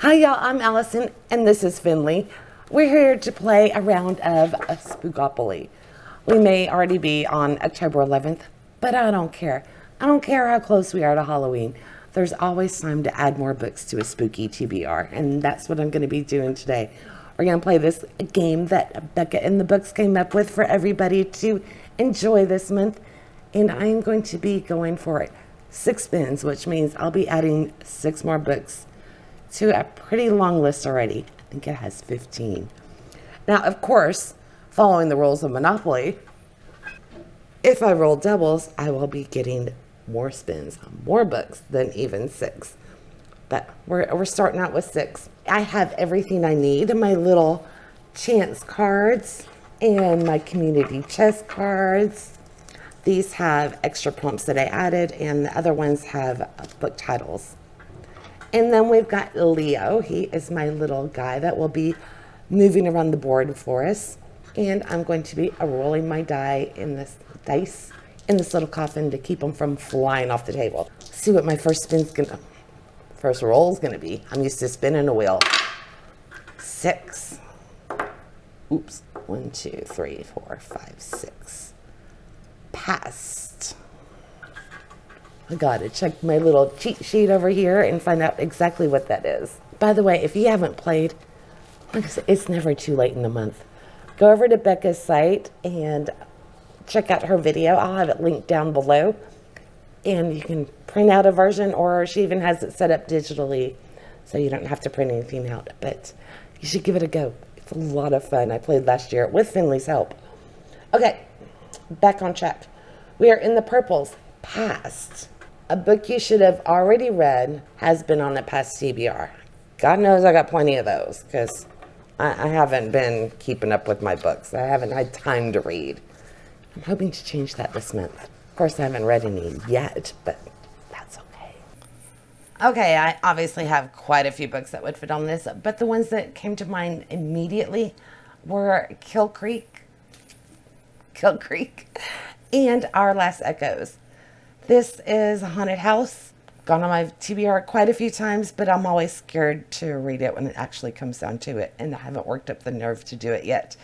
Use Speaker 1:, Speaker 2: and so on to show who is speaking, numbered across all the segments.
Speaker 1: Hi y'all, I'm Allison and this is Finley. We're here to play a round of a Spookopoly. We may already be on October 11th, but I don't care. I don't care how close we are to Halloween. There's always time to add more books to a spooky TBR, and that's what I'm going to be doing today. We're going to play this game that Becca and the books came up with for everybody to enjoy this month, and I am going to be going for 6 spins, which means I'll be adding 6 more books to a pretty long list already. I think it has 15. Now, of course, following the rules of Monopoly, if I roll doubles, I will be getting more spins, more books than even 6. But we're starting out with 6. I have everything I need, my little chance cards and my community chest cards. These have extra prompts that I added, and the other ones have book titles. And then we've got Leo. He is my little guy that will be moving around the board for us. And I'm going to be rolling my dice in this little coffin to keep them from flying off the table. Let's see what my first roll is gonna be. I'm used to spinning a wheel. 6. Oops. 1, 2, 3, 4, 5, 6. Passed. I gotta check my little cheat sheet over here and find out exactly what that is. By the way, if you haven't played, like I said, it's never too late in the month. Go over to Becca's site and check out her video. I'll have it linked down below. And you can print out a version, or she even has it set up digitally so you don't have to print anything out. But you should give it a go. It's a lot of fun. I played last year with Finley's help. Okay, back on track. We are in the purples. Passed. A book you should have already read has been on the past TBR. God knows I got plenty of those because I haven't been keeping up with my books. I haven't had time to read. I'm hoping to change that this month. Of course, I haven't read any yet, but that's okay. Okay, I obviously have quite a few books that would fit on this, but the ones that came to mind immediately were Kill Creek, and Our Last Echoes. This is a haunted house. Gone on my TBR quite a few times, but I'm always scared to read it when it actually comes down to it, and I haven't worked up the nerve to do it yet.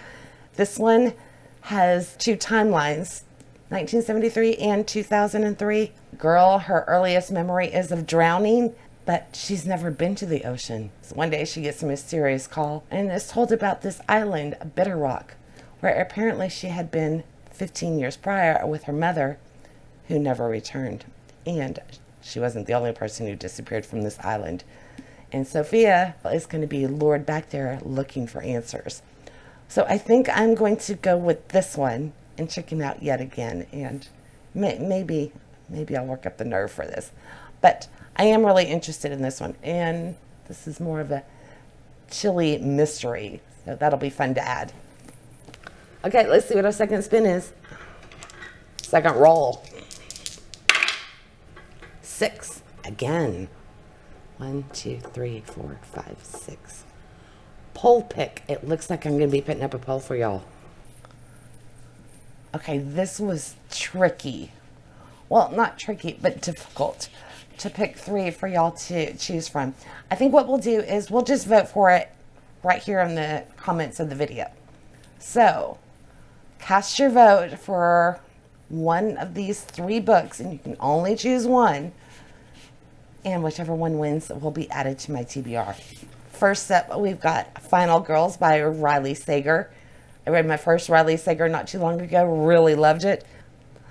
Speaker 1: This one has 2 timelines, 1973 and 2003. Girl, her earliest memory is of drowning, but she's never been to the ocean. So one day she gets a mysterious call and is told about this island, Bitter Rock, where apparently she had been 15 years prior with her mother, who never returned. And she wasn't the only person who disappeared from this island. And Sophia is going to be lured back there looking for answers. So I think I'm going to go with this one and check him out yet again. And maybe I'll work up the nerve for this. But I am really interested in this one. And this is more of a chilly mystery. So that'll be fun to add. Okay, let's see what our second spin is. Second roll. 6 again. 1, 2, 3, 4, 5, 6. Poll pick. It looks like I'm going to be putting up a poll for y'all. Okay, this was tricky. Well, not tricky, but difficult to pick 3 for y'all to choose from. I think what we'll do is we'll just vote for it right here in the comments of the video. So, cast your vote for one of these 3 books, and you can only choose one. And whichever one wins will be added to my TBR. First up, we've got Final Girls by Riley Sager. I read my first Riley Sager not too long ago. Really loved it.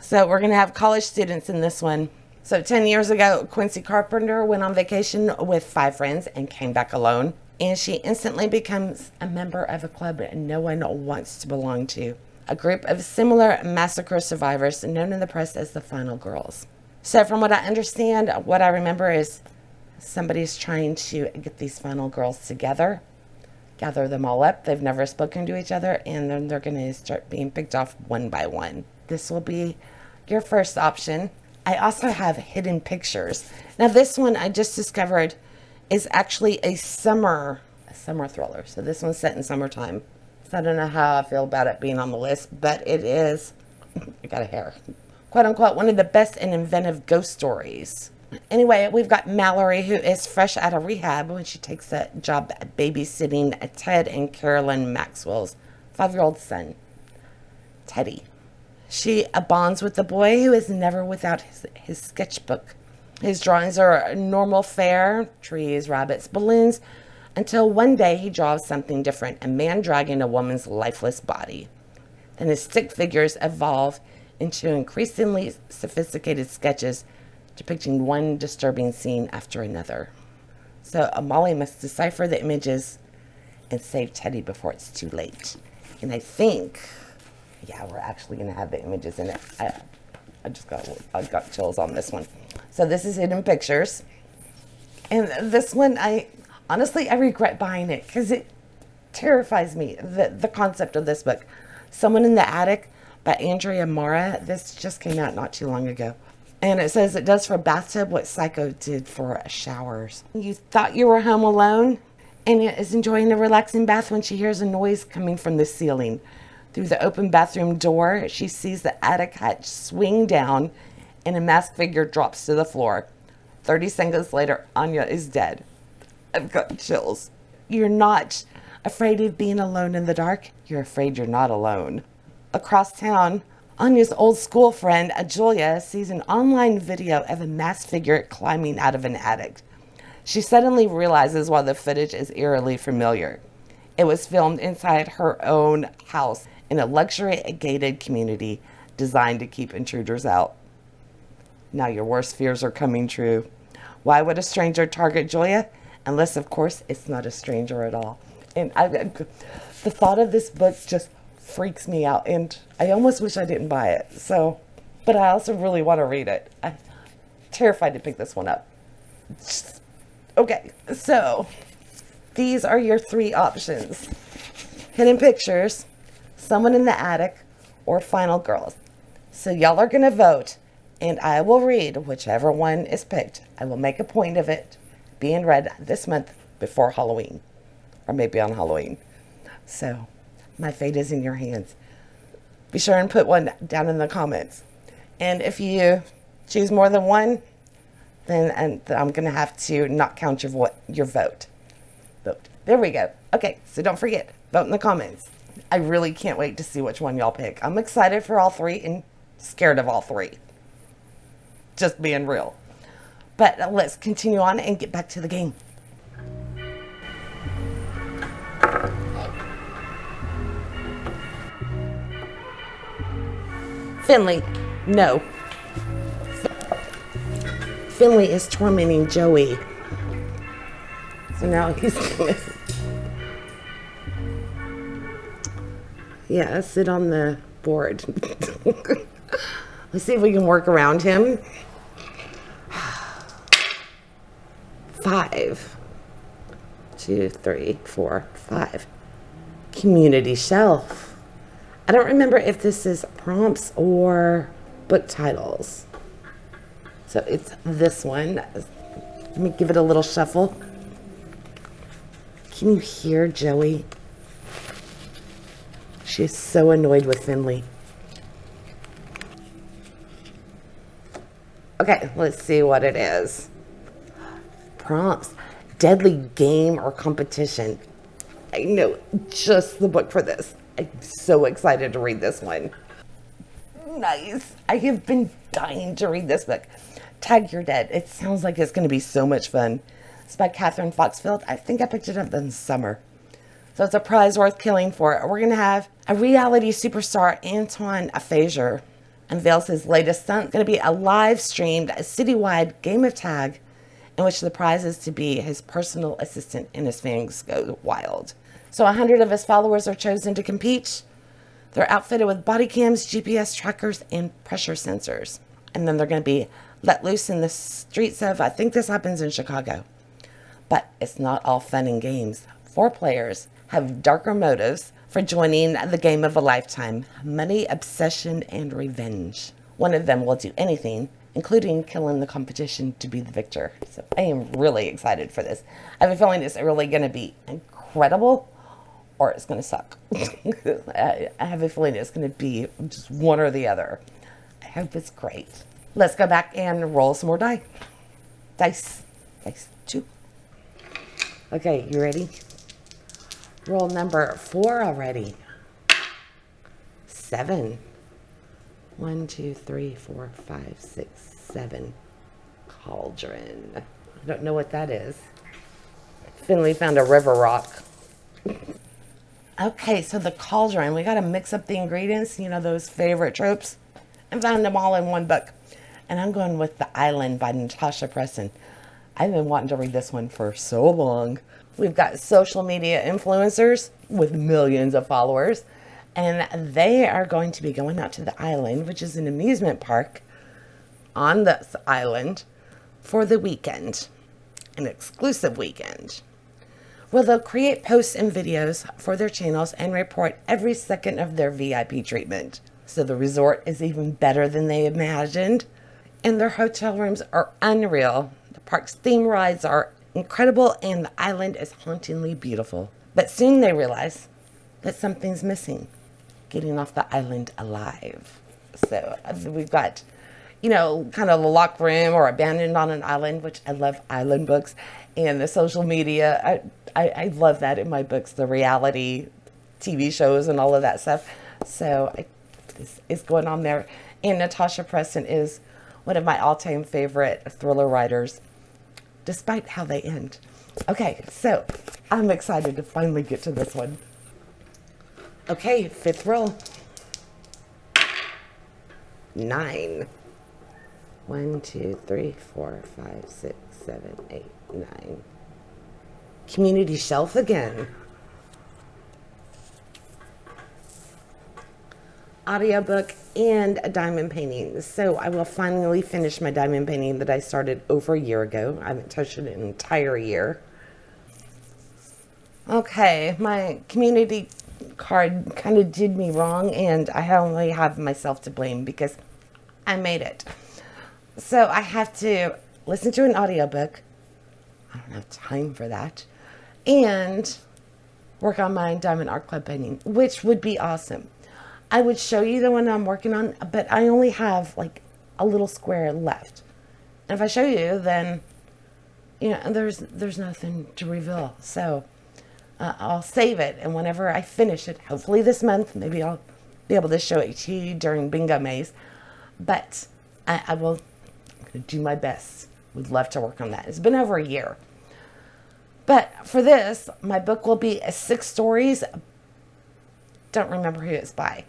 Speaker 1: So we're going to have college students in this one. So 10 years ago, Quincy Carpenter went on vacation with 5 friends and came back alone. And she instantly becomes a member of a club that no one wants to belong to. A group of similar massacre survivors known in the press as the Final Girls. So from what I understand, what I remember is somebody's trying to get these final girls together, gather them all up. They've never spoken to each other, and then they're going to start being picked off one by one. This will be your first option. I also have Hidden Pictures. Now this one I just discovered is actually a summer thriller. So this one's set in summertime. So I don't know how I feel about it being on the list, but it is, I got a hair, quote unquote, one of the best and inventive ghost stories. Anyway, we've got Mallory, who is fresh out of rehab when she takes a job babysitting Ted and Carolyn Maxwell's 5-year-old son, Teddy. She bonds with the boy who is never without his sketchbook. His drawings are normal fare, trees, rabbits, balloons, until one day he draws something different, a man dragging a woman's lifeless body. Then his stick figures evolve into increasingly sophisticated sketches depicting one disturbing scene after another. So Molly must decipher the images and save Teddy before it's too late. And I think, yeah, we're actually going to have the images in it. I got chills on this one. So this is Hidden Pictures. And this one, I regret buying it because it terrifies me, the concept of this book. Someone in the Attic by Andrea Mara. This just came out not too long ago. And it says it does for a bathtub what Psycho did for showers. You thought you were home alone? Anya is enjoying a relaxing bath when she hears a noise coming from the ceiling. Through the open bathroom door, she sees the attic hatch swing down and a masked figure drops to the floor. 30 seconds later, Anya is dead. I've got chills. You're not afraid of being alone in the dark. You're afraid you're not alone. Across town, Anya's old school friend, Julia, sees an online video of a masked figure climbing out of an attic. She suddenly realizes why the footage is eerily familiar. It was filmed inside her own house in a luxury gated community designed to keep intruders out. Now your worst fears are coming true. Why would a stranger target Julia? Unless, of course, it's not a stranger at all. And the thought of this book just freaks me out, and I almost wish I didn't buy it. So, but I also really want to read it. I'm terrified to pick this one up. Okay, so these are your 3 options: Hidden Pictures, Someone in the Attic, or Final Girls. So y'all are going to vote, and I will read whichever one is picked. I will make a point of it being read this month before Halloween, or maybe on Halloween. So my fate is in your hands. Be sure and put one down in the comments. And if you choose more than one, then I'm going to have to not count your vote. There we go. Okay, so don't forget, vote in the comments. I really can't wait to see which one y'all pick. I'm excited for all 3 and scared of all 3. Just being real. But let's continue on and get back to the game. Finley, no. Finley is tormenting Joey. So now he's gonna... Yeah, sit on the board. Let's see if we can work around him. 5. 2, 3, 4, 5. Community shelf. I don't remember if this is prompts or book titles. So it's this one. Let me give it a little shuffle. Can you hear Joey? She is so annoyed with Finley. Okay, let's see what it is. Prompts. Deadly game or competition. I know just the book for this. I'm so excited to read this one. Nice. I have been dying to read this book. Tag You're Dead. It sounds like it's going to be so much fun. It's by Catherine Foxfield. I think I picked it up in the summer. So it's a prize worth killing for. We're going to have a reality superstar, Antoine Fager, unveils his latest stunt. It's going to be a live streamed citywide game of tag in which the prize is to be his personal assistant and his fans go wild. So 100 of his followers are chosen to compete. They're outfitted with body cams, GPS trackers, and pressure sensors. And then they're going to be let loose in the streets of, I think this happens in Chicago. But it's not all fun and games. 4 players have darker motives for joining the game of a lifetime: money, obsession, and revenge. One of them will do anything, including killing the competition, to be the victor. So I am really excited for this. I have a feeling it's really going to be incredible, or it's going to suck. I have a feeling it's going to be just one or the other. I hope it's great. Let's go back and roll some more die. Dice. Dice 2. Okay, you ready? Roll number 4 already. 7. 1, 2, 3, 4, 5, 6, 7. Cauldron. I don't know what that is. Finley found a river rock. Okay, so the cauldron. We got to mix up the ingredients, you know, those favorite tropes, and found them all in one book. And I'm going with The Island by Natasha Preston. I've been wanting to read this one for so long. We've got social media influencers with millions of followers, and they are going to be going out to the island, which is an amusement park on this island, for the weekend, an exclusive weekend. Well, they'll create posts and videos for their channels and report every second of their VIP treatment. So the resort is even better than they imagined, and their hotel rooms are unreal. The park's theme rides are incredible, and the island is hauntingly beautiful. But soon they realize that something's missing, getting off the island alive. So we've got, you know, kind of a locked room or abandoned on an island, which I love island books, and the social media. I love that in my books, the reality TV shows and all of that stuff. So it's going on there. And Natasha Preston is one of my all-time favorite thriller writers, despite how they end. Okay, so I'm excited to finally get to this one. Okay, 5th roll. 9. 1, 2, 3, 4, 5, 6, 7, 8, 9. Community shelf again. Audiobook and a diamond painting. So I will finally finish my diamond painting that I started over a year ago. I haven't touched it an entire year. Okay, my community card kind of did me wrong, and I only have myself to blame because I made it. So I have to listen to an audiobook. I don't have time for that. And work on my Diamond Art Club painting, which would be awesome. I would show you the one I'm working on, but I only have like a little square left. And if I show you, then, you know, there's nothing to reveal. So I'll save it, and whenever I finish it, hopefully this month, maybe I'll be able to show it to you during Bingo Maze. But I will do my best. Would love to work on that. It's been over a year. But for this, my book will be 6 stories. Don't remember who it's by.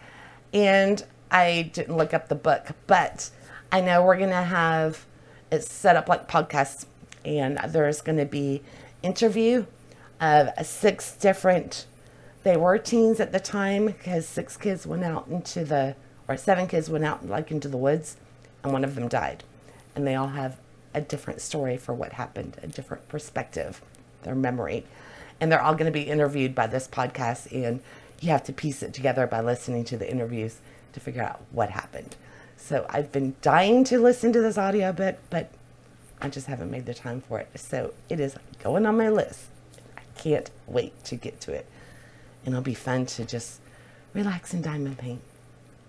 Speaker 1: And I didn't look up the book, but I know we're going to have it set up like podcasts. And there's going to be interview of 6 different, they were teens at the time, because 7 kids went out into the woods, and one of them died. And they all have a different story for what happened, a different perspective, their memory. And they're all going to be interviewed by this podcast, and you have to piece it together by listening to the interviews to figure out what happened. So I've been dying to listen to this audio bit, but I just haven't made the time for it. So it is going on my list. I can't wait to get to it. And it'll be fun to just relax and diamond paint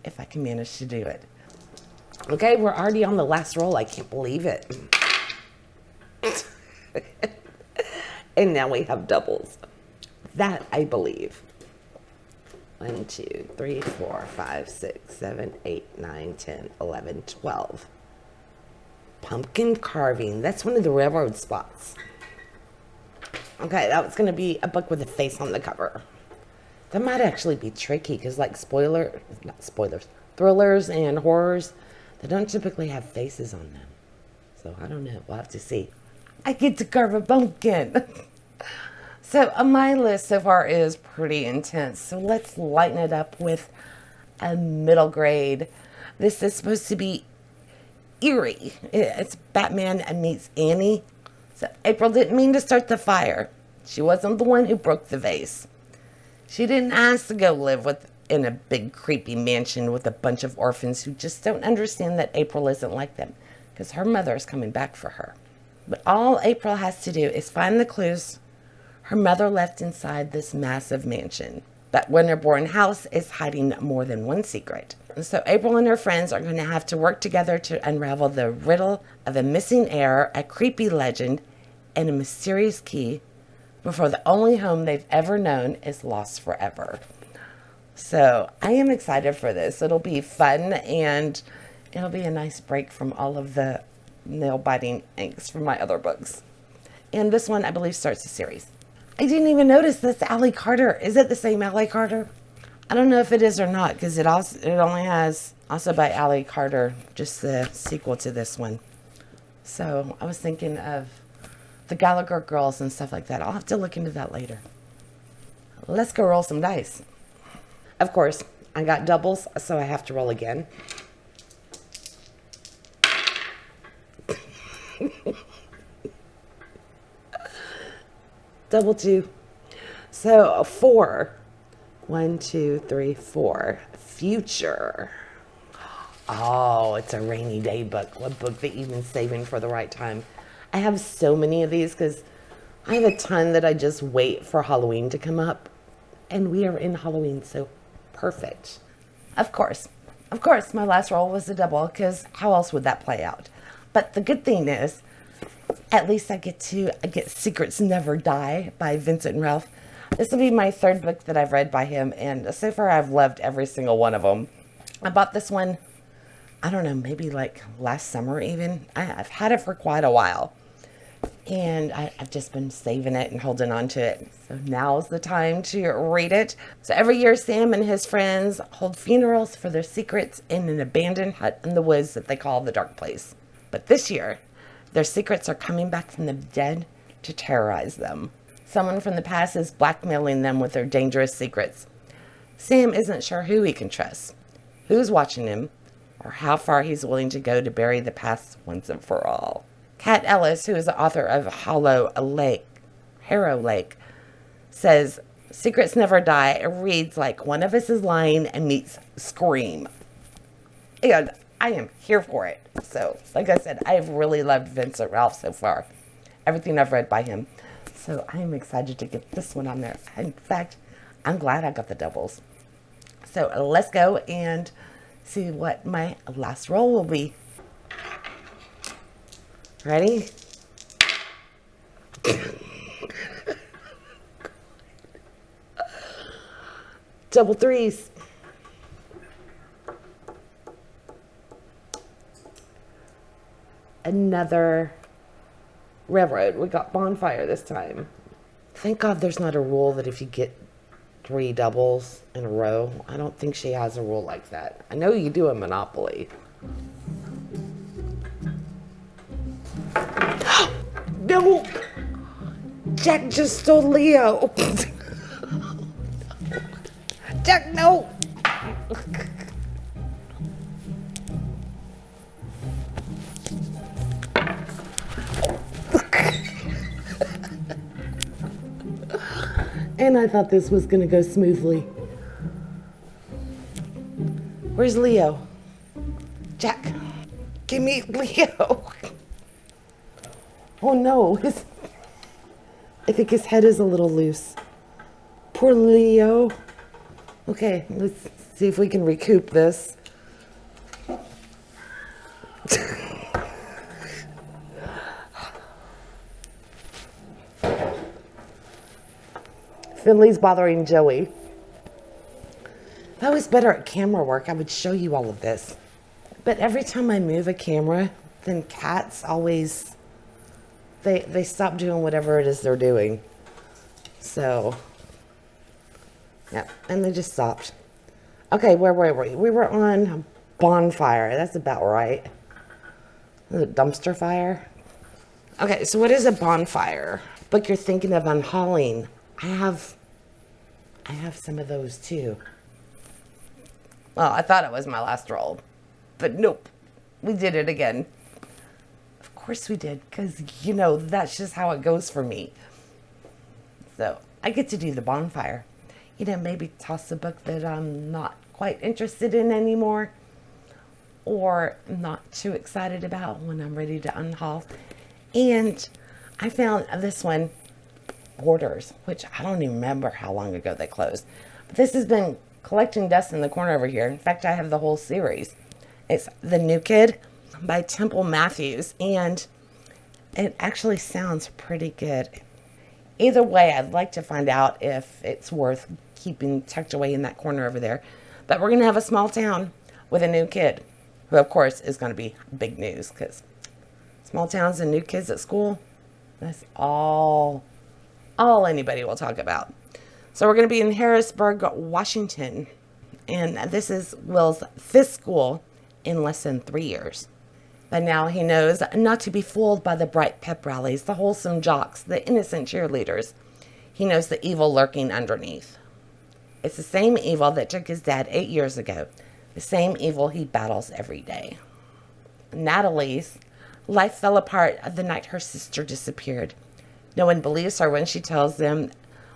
Speaker 1: if I can manage to do it. Okay, we're already on the last roll. I can't believe it. And now we have doubles. That I believe. 1, 2, 3, 4, 5, 6, 7, 8, 9, 10, 11, 12. Pumpkin carving. That's one of the railroad spots. Okay, that was going to be a book with a face on the cover. That might actually be tricky because like thrillers and horrors, they don't typically have faces on them. So I don't know. We'll have to see. I get to carve a pumpkin. So my list so far is pretty intense. So let's lighten it up with a middle grade. This is supposed to be eerie. It's Batman meets Annie. So April didn't mean to start the fire. She wasn't the one who broke the vase. She didn't ask to go live in a big creepy mansion with a bunch of orphans who just don't understand that April isn't like them, because her mother is coming back for her. But all April has to do is find the clues her mother left inside this massive mansion. That winter-born house is hiding more than one secret. And so April and her friends are going to have to work together to unravel the riddle of a missing heir, a creepy legend, and a mysterious key before the only home they've ever known is lost forever. So I am excited for this. It'll be fun, and it'll be a nice break from all of the nail-biting angst from my other books. And this one, I believe, starts the series. I didn't even notice that's Allie Carter. Is it the same Allie Carter? I don't know if it is or not, because it only has, also by Allie Carter, just the sequel to this one. So I was thinking of the Gallagher Girls and stuff like that. I'll have to look into that later. Let's go roll some dice. Of course, I got doubles, so I have to roll again. Double two. So 4. 1, 2, 3, 4. Future. Oh, it's a rainy day book. What book that you've been saving for the right time? I have so many of these because I have a ton that I just wait for Halloween to come up. And we are in Halloween, so perfect. Of course, my last roll was a double because how else would that play out? But the good thing is, at least I get Secrets Never Die by Vincent and Ralph. This will be my 3rd book that I've read by him, and so far I've loved every single one of them. I bought this one, I don't know, maybe like last summer even. I've had it for quite a while, and I've just been saving it and holding on to it. So now's the time to read it. So every year, Sam and his friends hold funerals for their secrets in an abandoned hut in the woods that they call the Dark Place. But this year, their secrets are coming back from the dead to terrorize them. Someone from the past is blackmailing them with their dangerous secrets. Sam isn't sure who he can trust, who's watching him, or how far he's willing to go to bury the past once and for all. Kat Ellis, who is the author of Harrow Lake, says, Secrets Never Die. It reads like One of Us is Lying and meets Scream. And I am here for it. So, like I said, I've really loved Vincent Ralph so far. Everything I've read by him. So I'm excited to get this one on there. In fact, I'm glad I got the doubles. So let's go and see what my last roll will be. Ready? Double threes. Another railroad. We got bonfire this time. Thank God there's not a rule that if you get 3 doubles in a row. I don't think she has a rule like that. I know you do in Monopoly. No! Jack just stole Leo. Jack, no! And I thought this was going to go smoothly. Where's Leo? Jack, give me Leo. Oh no, I think his head is a little loose. Poor Leo. Okay, let's see if we can recoup this. Finley's bothering Joey. If I was better at camera work, I would show you all of this. But every time I move a camera, then cats always, they stop doing whatever it is they're doing. So, yeah, and they just stopped. Okay, where were we? We were on bonfire. That's about right. A dumpster fire. Okay, so what is a bonfire? Book you're thinking of unhauling. I have some of those too. Well, I thought it was my last roll, but nope, we did it again. Of course we did, because, you know, that's just how it goes for me. So I get to do the bonfire. You know, maybe toss a book that I'm not quite interested in anymore, or not too excited about when I'm ready to unhaul. And I found this one, Borders, which I don't even remember how long ago they closed. This has been collecting dust in the corner over here. In fact, I have the whole series. It's The New Kid by Temple Matthews, and it actually sounds pretty good. Either way, I'd like to find out if it's worth keeping tucked away in that corner over there. But we're going to have a small town with a new kid, who of course is going to be big news, because small towns and new kids at school, that's all anybody will talk about. So we're going to be in Harrisburg, Washington, and this is Will's 5th school in less than 3 years. But now he knows not to be fooled by the bright pep rallies, the wholesome jocks, the innocent cheerleaders. He knows the evil lurking underneath. It's the same evil that took his dad 8 years ago, the same evil he battles every day. Natalie's life fell apart the night her sister disappeared. No one believes her when she tells them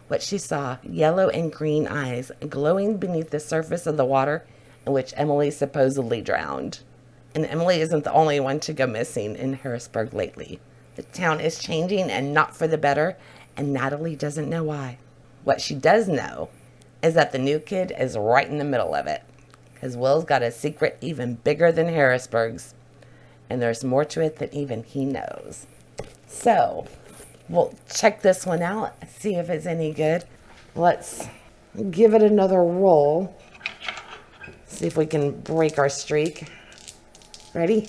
Speaker 1: what she saw, yellow and green eyes glowing beneath the surface of the water in which Emily supposedly drowned. And Emily isn't the only one to go missing in Harrisburg lately. The town is changing, and not for the better, and Natalie doesn't know why. What she does know is that the new kid is right in the middle of it, because Will's got a secret even bigger than Harrisburg's, and there's more to it than even he knows. So we'll check this one out, see if it's any good. Let's give it another roll. See if we can break our streak. Ready?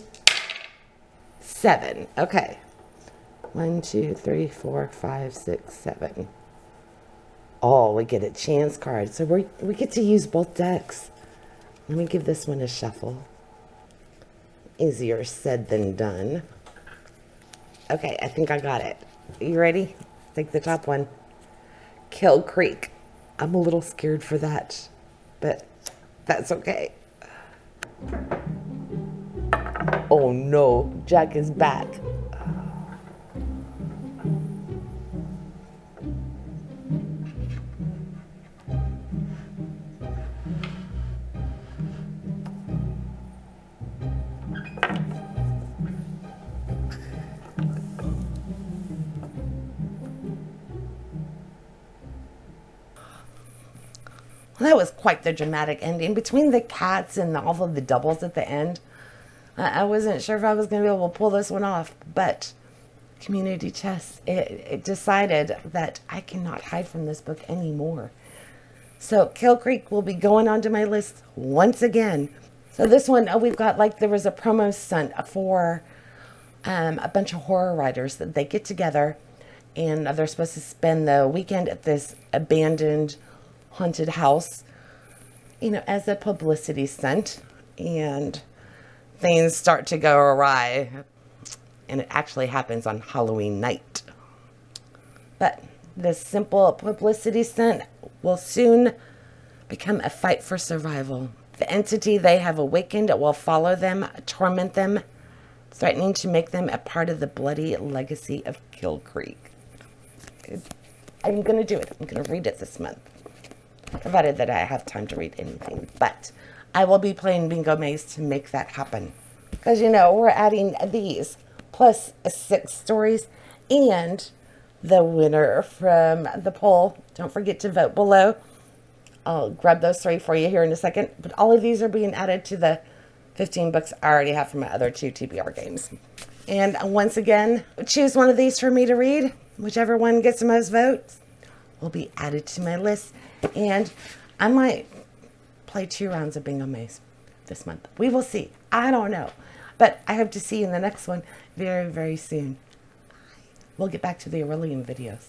Speaker 1: 7. Okay. 1, 2, 3, 4, 5, 6, 7. Oh, we get a chance card. So we get to use both decks. Let me give this one a shuffle. Easier said than done. Okay, I think I got it. You ready? Take the top one. Kill Creek. I'm a little scared for that, but that's okay. Oh no, Jack is back. Well, that was quite the dramatic ending. Between the cats and all of the doubles at the end, I wasn't sure if I was going to be able to pull this one off, but Community Chess, it decided that I cannot hide from this book anymore. So Kill Creek will be going onto my list once again. So this one, we've got, like, there was a promo stunt for a bunch of horror writers that they get together, and they're supposed to spend the weekend at this abandoned haunted house, you know, as a publicity stunt, and things start to go awry, and it actually happens on Halloween night. But this simple publicity stunt will soon become a fight for survival. The entity they have awakened will follow them, torment them, threatening to make them a part of the bloody legacy of Kill Creek. I'm going to do it. I'm going to read it this month, provided that I have time to read anything. But I will be playing Bingo Maze to make that happen. Because, you know, we're adding these, plus 6 stories, and the winner from the poll. Don't forget to vote below. I'll grab those 3 for you here in a second. But all of these are being added to the 15 books I already have from my other 2 TBR games. And once again, choose one of these for me to read. Whichever one gets the most votes will be added to my list. And I might play 2 rounds of Bingo Maze this month. We will see. I don't know. But I hope to see you in the next one very, very soon. We'll get back to the Aurelian videos.